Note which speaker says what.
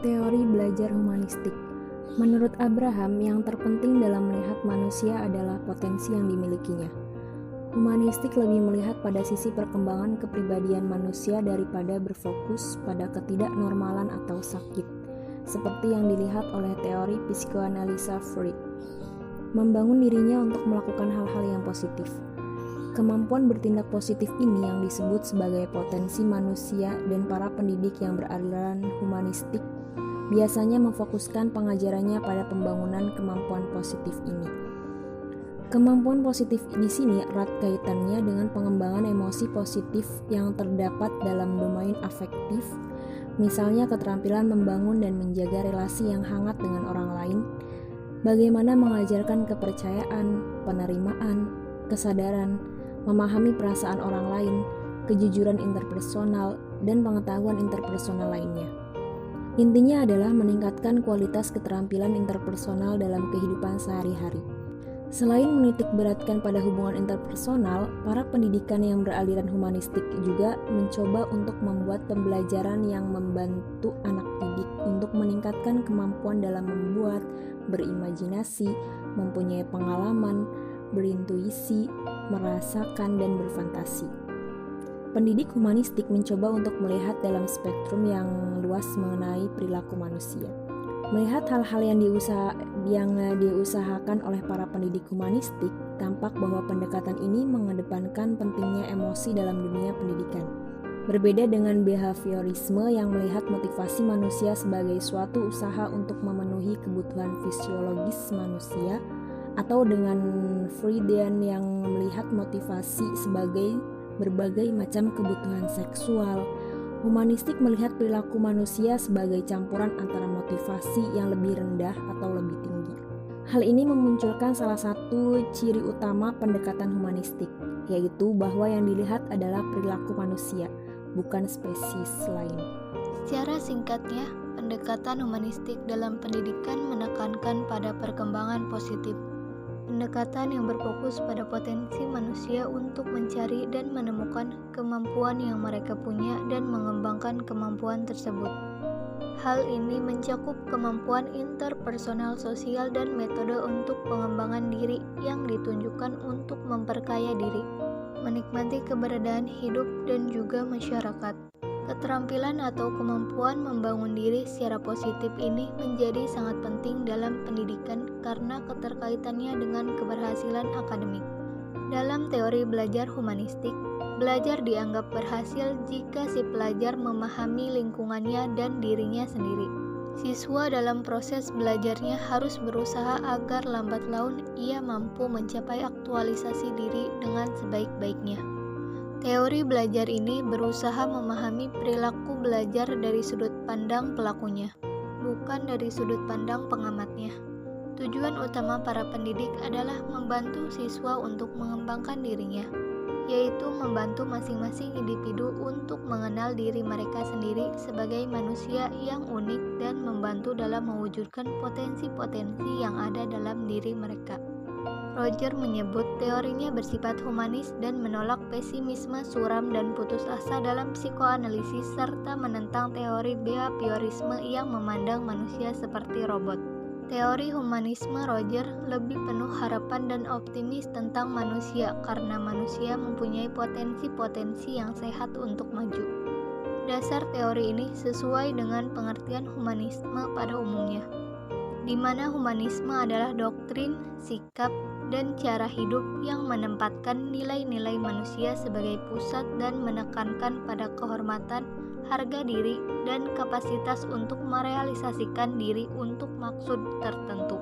Speaker 1: Teori belajar humanistik. Menurut Abraham, yang terpenting dalam melihat manusia adalah potensi yang dimilikinya. Humanistik lebih melihat pada sisi perkembangan kepribadian manusia daripada berfokus pada ketidaknormalan atau sakit, seperti yang dilihat oleh teori psikoanalisa Freud. Membangun dirinya untuk melakukan hal-hal yang positif. Kemampuan bertindak positif ini yang disebut sebagai potensi manusia, dan para pendidik yang beraliran humanistik biasanya memfokuskan pengajarannya pada pembangunan kemampuan positif ini. Kemampuan positif di sini erat kaitannya dengan pengembangan emosi positif yang terdapat dalam domain afektif, misalnya keterampilan membangun dan menjaga relasi yang hangat dengan orang lain, bagaimana mengajarkan kepercayaan, penerimaan, kesadaran, memahami perasaan orang lain, kejujuran interpersonal, dan pengetahuan interpersonal lainnya. Intinya adalah meningkatkan kualitas keterampilan interpersonal dalam kehidupan sehari-hari. Selain menitik beratkan pada hubungan interpersonal, para pendidikan yang beraliran humanistik juga mencoba untuk membuat pembelajaran yang membantu anak didik untuk meningkatkan kemampuan dalam membuat, berimajinasi, mempunyai pengalaman, berintuisi, merasakan, dan berfantasi. Pendidik humanistik mencoba untuk melihat dalam spektrum yang luas mengenai perilaku manusia. Melihat hal-hal yang diusahakan oleh para pendidik humanistik, tampak bahwa pendekatan ini mengedepankan pentingnya emosi dalam dunia pendidikan. Berbeda dengan behaviorisme yang melihat motivasi manusia sebagai suatu usaha untuk memenuhi kebutuhan fisiologis manusia, atau dengan Freudian yang melihat motivasi sebagai berbagai macam kebutuhan seksual. Humanistik melihat perilaku manusia sebagai campuran antara motivasi yang lebih rendah atau lebih tinggi. Hal ini memunculkan salah satu ciri utama pendekatan humanistik, yaitu bahwa yang dilihat adalah perilaku manusia, bukan spesies lain.
Speaker 2: Secara singkatnya, pendekatan humanistik dalam pendidikan menekankan pada perkembangan positif. Pendekatan yang berfokus pada potensi manusia untuk mencari dan menemukan kemampuan yang mereka punya dan mengembangkan kemampuan tersebut. Hal ini mencakup kemampuan interpersonal sosial dan metode untuk pengembangan diri yang ditunjukkan untuk memperkaya diri, menikmati keberadaan hidup dan juga masyarakat. Keterampilan atau kemampuan membangun diri secara positif ini menjadi sangat penting dalam pendidikan karena keterkaitannya dengan keberhasilan akademik. Dalam teori belajar humanistik, belajar dianggap berhasil jika si pelajar memahami lingkungannya dan dirinya sendiri. Siswa dalam proses belajarnya harus berusaha agar lambat laun ia mampu mencapai aktualisasi diri dengan sebaik-baiknya. Teori belajar ini berusaha memahami perilaku belajar dari sudut pandang pelakunya, bukan dari sudut pandang pengamatnya. Tujuan utama para pendidik adalah membantu siswa untuk mengembangkan dirinya, yaitu membantu masing-masing individu untuk mengenal diri mereka sendiri sebagai manusia yang unik dan membantu dalam mewujudkan potensi-potensi yang ada dalam diri mereka. Roger menyebut teorinya bersifat humanis dan menolak pesimisme suram dan putus asa dalam psikoanalisis serta menentang teori behaviorisme yang memandang manusia seperti robot. Teori humanisme Roger lebih penuh harapan dan optimis tentang manusia karena manusia mempunyai potensi-potensi yang sehat untuk maju. Dasar teori ini sesuai dengan pengertian humanisme pada umumnya, di mana humanisme adalah doktrin, sikap, dan cara hidup yang menempatkan nilai-nilai manusia sebagai pusat dan menekankan pada kehormatan, harga diri, dan kapasitas untuk merealisasikan diri untuk maksud tertentu.